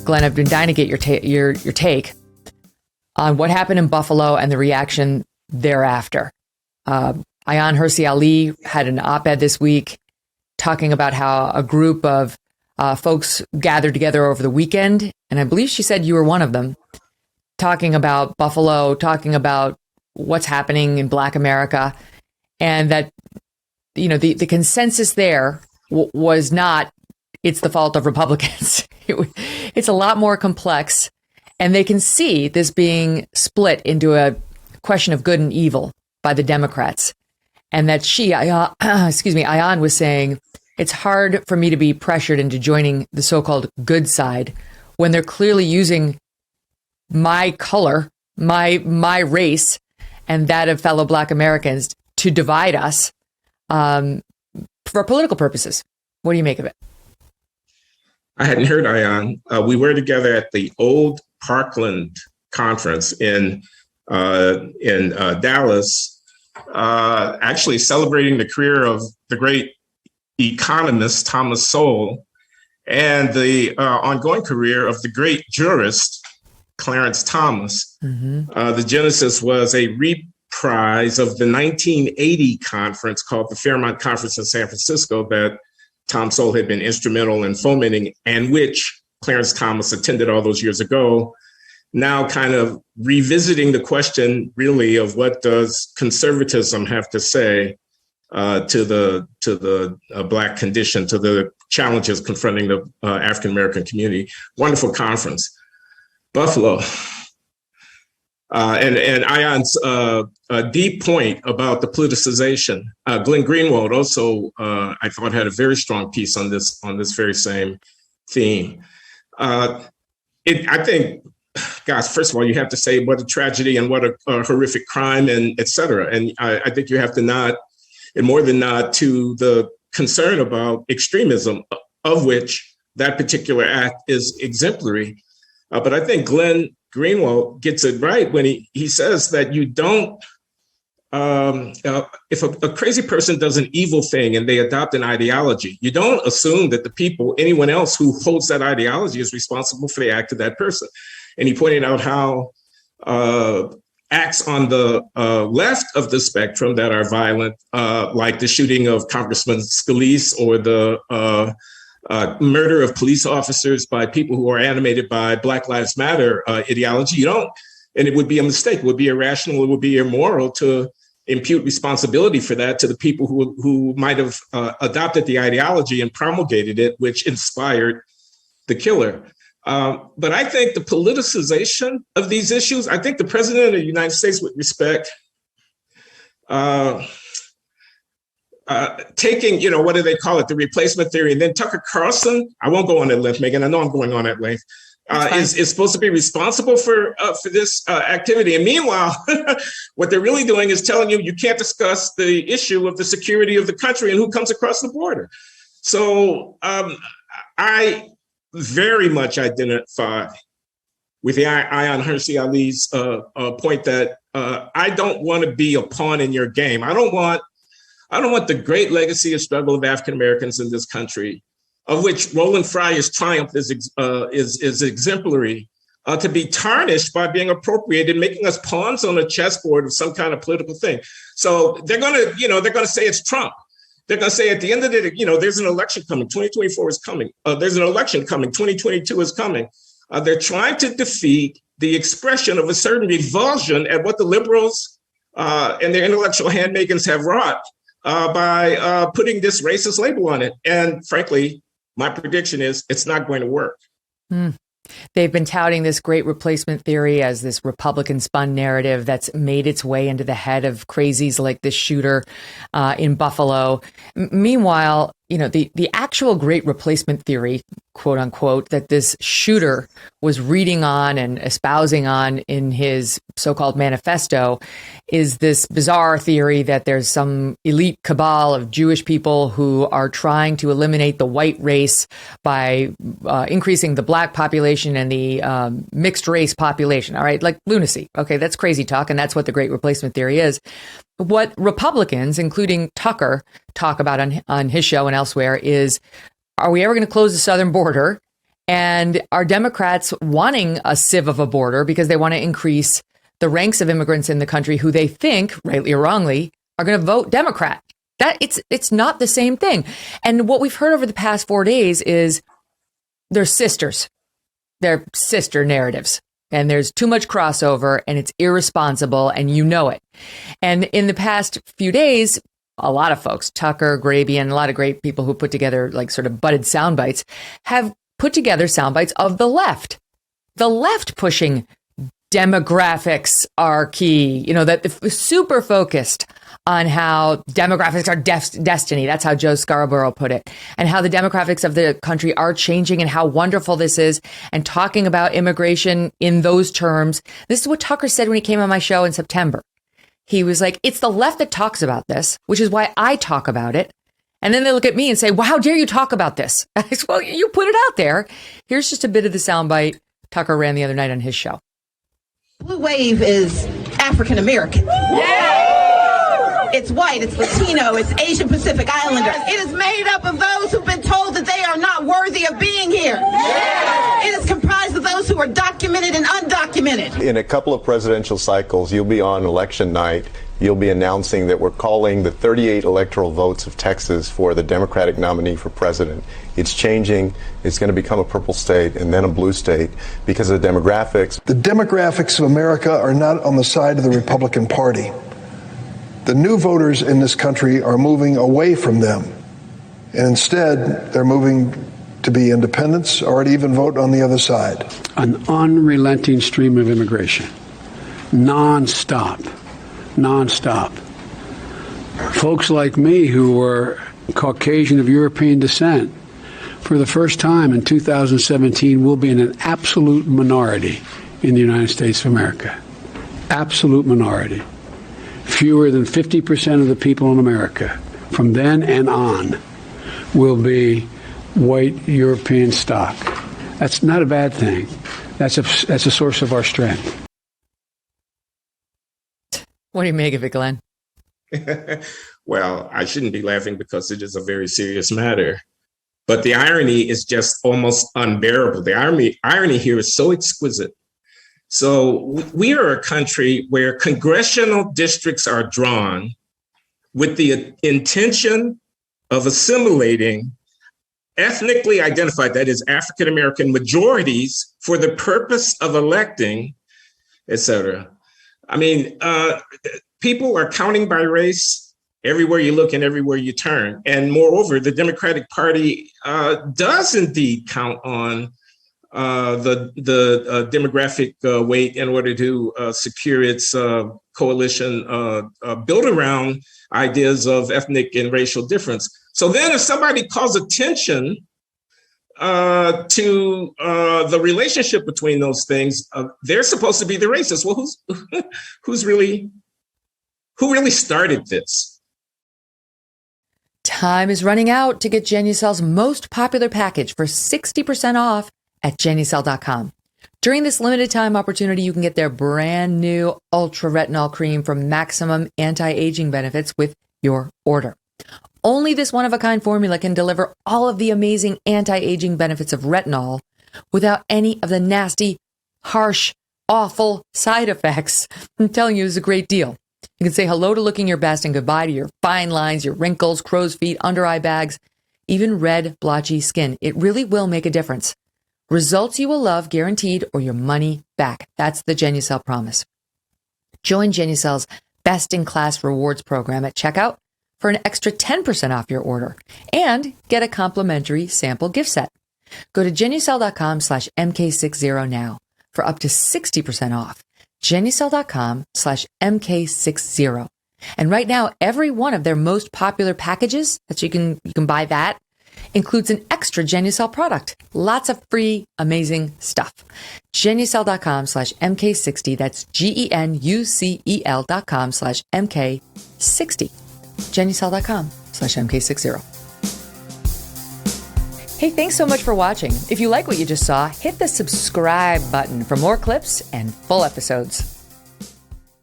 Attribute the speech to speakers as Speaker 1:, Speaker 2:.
Speaker 1: Glenn, I've been dying to get your take on what happened in Buffalo and the reaction thereafter. Ayaan Hirsi Ali had an op-ed this week talking about how a group of folks gathered together over the weekend, and I believe she said you were one of them, talking about Buffalo, talking about what's happening in Black America, and that, you know, the consensus there was not, it's the fault of Republicans. It's a lot more complex, and they can see this being split into a question of good and evil by the Democrats. And that Ayaan was saying, it's hard for me to be pressured into joining the so-called good side when they're clearly using my color, my race, and that of fellow Black Americans to divide us for political purposes. What do you make of it?
Speaker 2: I hadn't heard Ayaan. We were together at the old Parkland conference in Dallas, actually celebrating the career of the great economist Thomas Sowell and the ongoing career of the great jurist Clarence Thomas. Mm-hmm. The genesis was a reprise of the 1980 conference called the Fairmont Conference in San Francisco that Tom Sowell had been instrumental in fomenting, and which Clarence Thomas attended all those years ago, now kind of revisiting the question really of what does conservatism have to say to the Black condition, to the challenges confronting the African-American community. Wonderful conference. Buffalo. And Ayaan's deep point about the politicization. Glenn Greenwald also, I thought, had a very strong piece on this very same theme. I think, gosh, first of all, you have to say what a tragedy and what a horrific crime, and et cetera. And I think you have to nod, and more than nod, to the concern about extremism, of which that particular act is exemplary. But I think Glenn Greenwald gets it right when he says that you don't, if a crazy person does an evil thing and they adopt an ideology, you don't assume that the people, anyone else who holds that ideology, is responsible for the act of that person. And he pointed out how acts on the left of the spectrum that are violent, like the shooting of Congressman Scalise or the murder of police officers by people who are animated by Black Lives Matter ideology, you don't, and it would be a mistake, it would be irrational, it would be immoral to impute responsibility for that to the people who might have adopted the ideology and promulgated it, which inspired the killer. But I think the politicization of these issues, I think the president of the United States, with respect, taking, what do they call it, the replacement theory, and then Tucker Carlson, I won't go on at length, Megyn, I know I'm going on at length, is supposed to be responsible for this activity. And meanwhile, what they're really doing is telling you can't discuss the issue of the security of the country and who comes across the border. So I very much identify with the Ayaan Hirsi Ali's point that I don't want to be a pawn in your game. I don't want the great legacy of struggle of African Americans in this country, of which Roland Fryer's triumph is exemplary, to be tarnished by being appropriated, making us pawns on a chessboard of some kind of political thing. So they're going to say it's Trump. They're going to say at the end of the day, there's an election coming. 2024 is coming. There's an election coming. 2022 is coming. They're trying to defeat the expression of a certain revulsion at what the liberals and their intellectual handmaidens have wrought by putting this racist label on it. And frankly, my prediction is it's not going to work.
Speaker 1: They've been touting this great replacement theory as this Republican-spun narrative that's made its way into the head of crazies like this shooter in Buffalo. Meanwhile, the actual great replacement theory, quote unquote, that this shooter was reading on and espousing on in his so-called manifesto is this bizarre theory that there's some elite cabal of Jewish people who are trying to eliminate the white race by increasing the Black population and the mixed race population. All right, like lunacy. Okay, that's crazy talk. And that's what the great replacement theory is. What Republicans, including Tucker, talk about on his show and elsewhere is, are we ever going to close the southern border? And are Democrats wanting a sieve of a border because they want to increase the ranks of immigrants in the country who they think, rightly or wrongly, are going to vote Democrat? That it's not the same thing. And what we've heard over the past 4 days is they're sisters. They're sister narratives. And there's too much crossover and it's irresponsible and you know it. And in the past few days, a lot of folks, Tucker, Grabian, a lot of great people who put together like sort of budded sound bites, have put together sound bites of the left. The left pushing demographics are key, that super focused on how demographics are destiny. That's how Joe Scarborough put it. And how the demographics of the country are changing and how wonderful this is. And talking about immigration in those terms. This is what Tucker said when he came on my show in September. He was like, it's the left that talks about this, which is why I talk about it. And then they look at me and say, well, how dare you talk about this? I said, well, you put it out there. Here's just a bit of the soundbite Tucker ran the other night on his show.
Speaker 3: Blue wave is African American. Yeah! It's white, it's Latino, it's Asian Pacific Islander. It is made up of those who've been told that they are not worthy of being here. Yeah! It is comprised of those who are documented and undocumented.
Speaker 4: In a couple of presidential cycles, you'll be on election night. You'll be announcing that we're calling the 38 electoral votes of Texas for the Democratic nominee for president. It's changing. It's going to become a purple state and then a blue state because of the demographics.
Speaker 5: The demographics of America are not on the side of the Republican Party. The new voters in this country are moving away from them. And instead, they're moving to be independents or to even vote on the other side.
Speaker 6: An unrelenting stream of immigration. Non-stop. Folks like me who were Caucasian of European descent, for the first time in 2017, will be in an absolute minority in the United States of America. Absolute minority. Fewer than 50% of the people in America from then and on will be white European stock. That's not a bad thing. That's a source of our strength.
Speaker 1: What do you make of it, Glenn?
Speaker 2: Well, I shouldn't be laughing because it is a very serious matter. But the irony is just almost unbearable. The irony here is so exquisite. So we are a country where congressional districts are drawn with the intention of assimilating ethnically identified, that is African-American majorities, for the purpose of electing, et cetera. I mean, people are counting by race everywhere you look and everywhere you turn. And moreover, the Democratic Party does indeed count on the demographic weight in order to secure its coalition built around ideas of ethnic and racial difference. So then if somebody calls attention to the relationship between those things, they're supposed to be the racist. Well, who really started this?
Speaker 1: Time is running out to get Genucel's most popular package for 60% off at Genucel.com. During this limited time opportunity, you can get their brand new Ultra Retinol Cream for maximum anti-aging benefits with your order. Only this one-of-a-kind formula can deliver all of the amazing anti-aging benefits of retinol without any of the nasty, harsh, awful side effects. I'm telling you, it's a great deal. You can say hello to looking your best and goodbye to your fine lines, your wrinkles, crow's feet, under-eye bags, even red, blotchy skin. It really will make a difference. Results you will love, guaranteed, or your money back. That's the Genucel promise. Join Genucel's best-in-class rewards program at checkout for an extra 10% off your order and get a complimentary sample gift set. Go to Genucel.com/MK60 now for up to 60% off. Genucel.com/MK60. And right now, every one of their most popular packages that you can buy that includes an extra Genucel product. Lots of free, amazing stuff. Genucel.com/MK60. That's GENUCEL.com/MK60. Genucel.com/MK60. Hey, thanks so much for watching. If you like what you just saw, hit the subscribe button for more clips and full episodes.